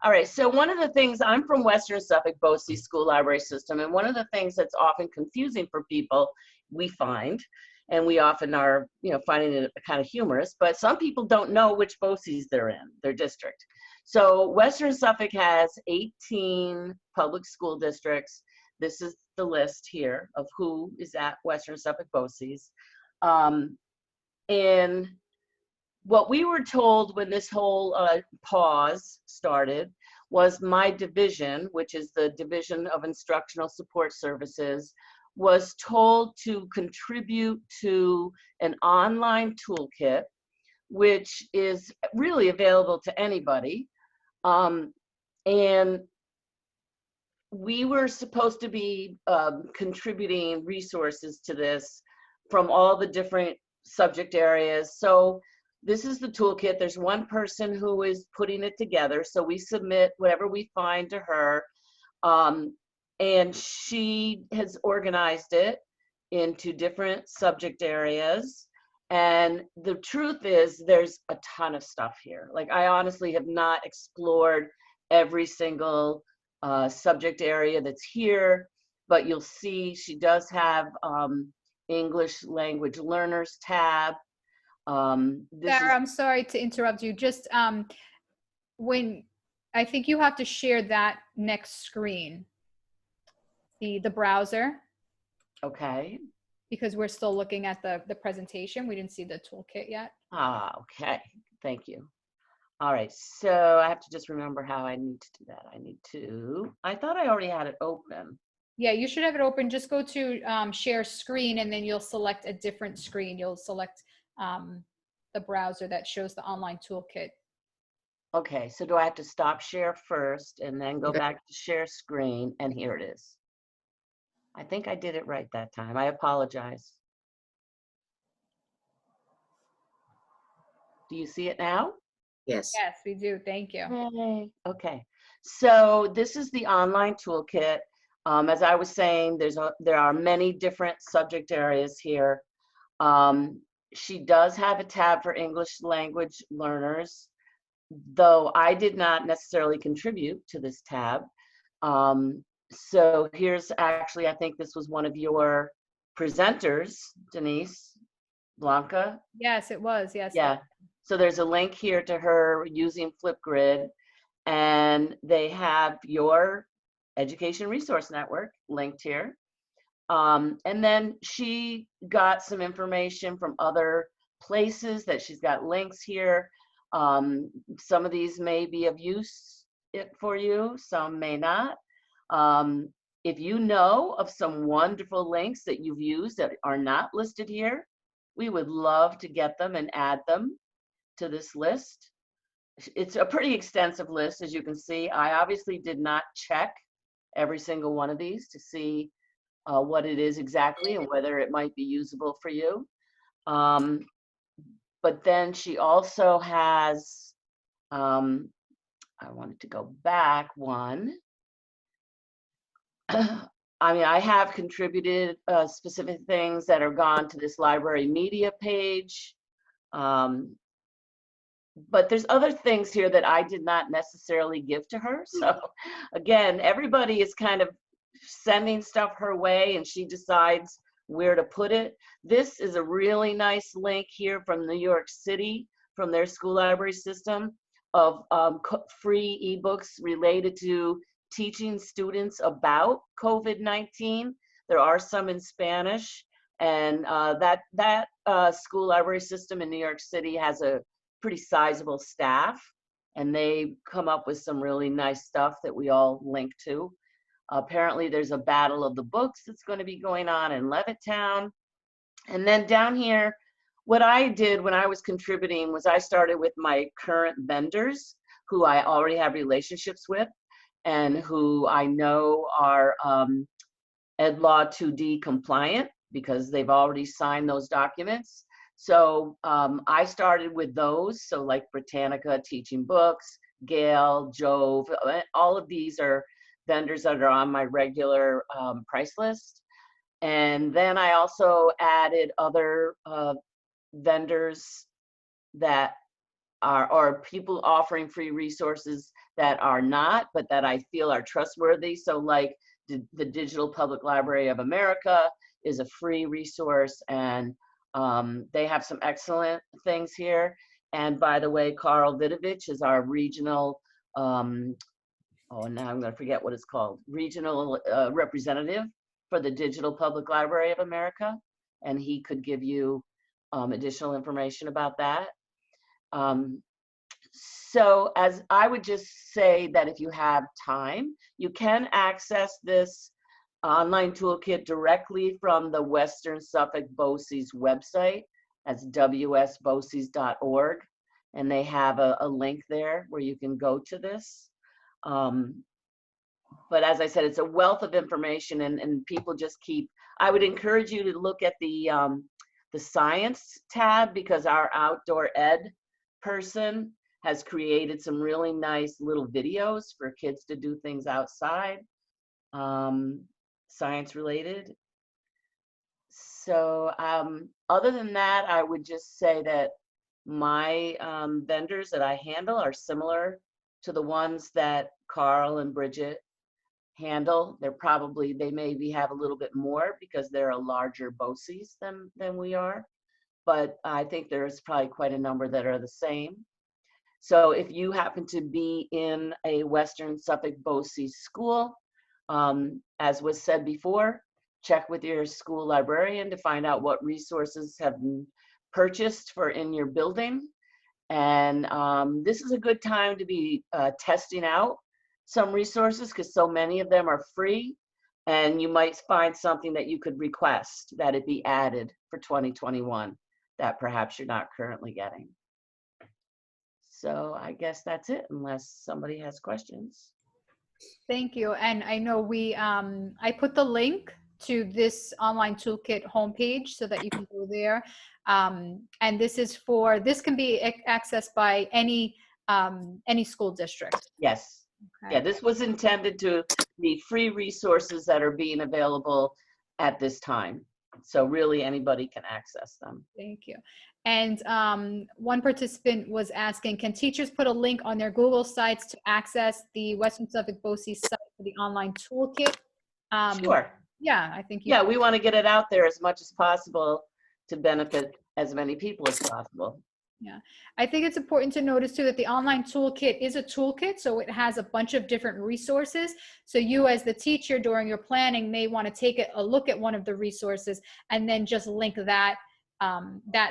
All right, so one of the things, I'm from Western Suffolk BOCES school library system, and one of the things that's often confusing for people, we find, and we often are, finding it kind of humorous, but some people don't know which BOCES they're in, their district. So Western Suffolk has 18 public school districts. This is the list here of who is at Western Suffolk BOCES. And what we were told when this whole pause started was my division, which is the Division of Instructional Support Services, was told to contribute to an online toolkit, which is really available to anybody. And we were supposed to be contributing resources to this from all the different subject areas. So this is the toolkit. There's one person who is putting it together. So we submit whatever we find to her. And she has organized it into different subject areas. And the truth is there's a ton of stuff here. Like, I honestly have not explored every single subject area that's here, but you'll see she does have English language learners tab. Sarah, I'm sorry to interrupt you. Just when I think you have to share that next screen, the browser. Okay. Because we're still looking at the presentation. We didn't see the toolkit yet. Okay. Thank you. All right. So I have to just remember how I need to do that. I thought I already had it open. Yeah, you should have it open. Just go to share screen, and then you'll select a different screen. You'll select the browser that shows the online toolkit. Okay, so do I have to stop share first and then go back to share screen? And here it is. I think I did it right that time. I apologize. Do you see it now? Yes. Yes, we do. Thank you. Yay. Okay, so this is the online toolkit. As I was saying, there are many different subject areas here. She does have a tab for English language learners, though I did not necessarily contribute to this tab. So here's actually, I think this was one of your presenters, Denise, Blanca. Yes, it was. Yes. Yeah. So there's a link here to her using Flipgrid, and they have your Education Resource Network linked here. And then she got some information from other places that she's got links here. Some of these may be of use for you, some may not. If you know of some wonderful links that you've used that are not listed here, we would love to get them and add them to this list. It's a pretty extensive list, as you can see. I obviously did not check every single one of these to see what it is exactly and whether it might be usable for you. But then she also has, I wanted to go back one. I mean, I have contributed specific things that are gone to this library media page. But there's other things here that I did not necessarily give to her. So again, everybody is kind of sending stuff her way and she decides where to put it. This is a really nice link here from New York City, from their school library system, of free ebooks related to teaching students about COVID-19. There are some in Spanish, and that school library system in New York City has a pretty sizable staff, and they come up with some really nice stuff that we all link to. Apparently there's a battle of the books that's going to be going on in Levittown. And then down here, what I did when I was contributing was I started with my current vendors who I already have relationships with and who I know are EdLaw 2D compliant because they've already signed those documents. So I started with those. So like Britannica Teaching Books, Gale, Jove, all of these are vendors that are on my regular price list. And then I also added other vendors that or people offering free resources that are not, but that I feel are trustworthy. So like the Digital Public Library of America is a free resource, and they have some excellent things here. And by the way, Carl Vidovich is our regional, oh, now I'm going to forget what it's called, regional representative for the Digital Public Library of America. And he could give you additional information about that. So as I would just say that if you have time, you can access this online toolkit directly from the Western Suffolk BOCES website. That's wsboces.org. And they have a link there where you can go to this. But as I said, it's a wealth of information, and people just keep, I would encourage you to look at the science tab, because our outdoor ed person has created some really nice little videos for kids to do things outside, science related. So other than that, I would just say that my vendors that I handle are similar to the ones that Carl and Bridget handle. They maybe have a little bit more because they're a larger BOCES than we are, but I think there's probably quite a number that are the same. So if you happen to be in a Western Suffolk BOCES school, as was said before, check with your school librarian to find out what resources have been purchased for in your building. And this is a good time to be testing out some resources, because so many of them are free, and you might find something that you could request that it be added for 2021 that perhaps you're not currently getting. So I guess that's it, unless somebody has questions. Thank you. And I know I put the link to this online toolkit homepage so that you can go there. And this can be accessed by any school district. Yes. Okay. Yeah, this was intended to be free resources that are being available at this time. So really anybody can access them. Thank you. And one participant was asking, can teachers put a link on their Google sites to access the Western Suffolk BOCES site for the online toolkit? Sure. Yeah, I think yeah, we want to get it out there as much as possible to benefit as many people as possible. Yeah, I think it's important to notice too that the online toolkit is a toolkit, so it has a bunch of different resources. So you as the teacher during your planning may want to take a look at one of the resources and then just link that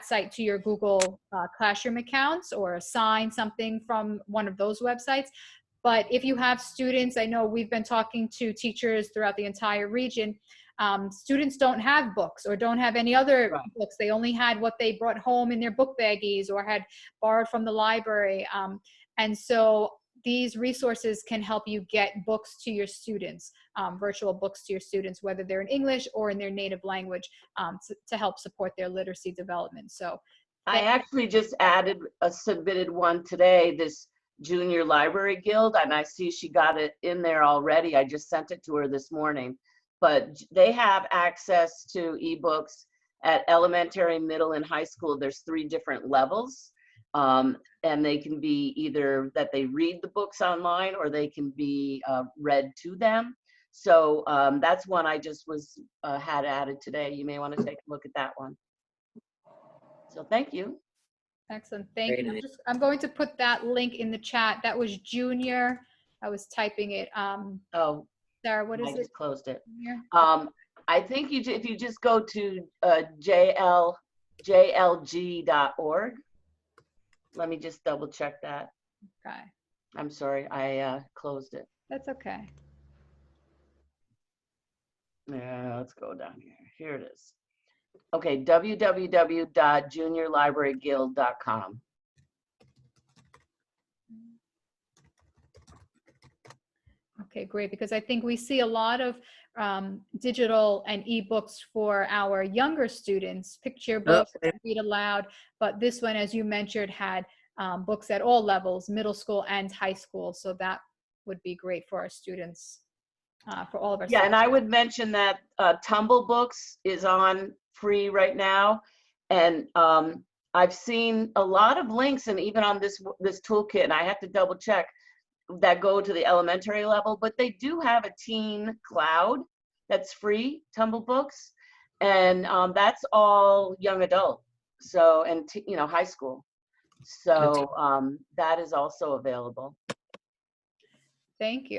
site to your Google Classroom accounts, or assign something from one of those websites. But if you have students, I know we've been talking to teachers throughout the entire region. Students don't have books or don't have any other books. They only had what they brought home in their book baggies or had borrowed from the library. And so these resources can help you get books to your students, virtual books to your students, whether they're in English or in their native language, to help support their literacy development. So I actually just submitted one today, this Junior Library Guild, and I see she got it in there already. I just sent it to her this morning. But they have access to ebooks at elementary, middle, and high school. There's 3 different levels, and they can be either that they read the books online or they can be read to them. So that's one I just had added today. You may want to take a look at that one. So thank you. Excellent, thank you. I'm going to put that link in the chat. That was Junior. I was typing it. Oh. Sarah, what is it? I just closed it. I think if you just go to jlg.org, let me just double check that. Okay. I'm sorry, I closed it. That's okay. Yeah, let's go down here. Here it is. Okay, www.juniorlibraryguild.com. Okay, great, because I think we see a lot of digital and ebooks for our younger students, picture books, read aloud, but this one, as you mentioned, had books at all levels, middle school and high school, so that would be great for our students, for all of our students. And I would mention that Tumble Books is on free right now, and I've seen a lot of links, and even on this toolkit, and I have to double check, that go to the elementary level, but they do have a teen cloud that's free, Tumble Books, and that's all young adult. So, and you know, high school. So that is also available. Thank you.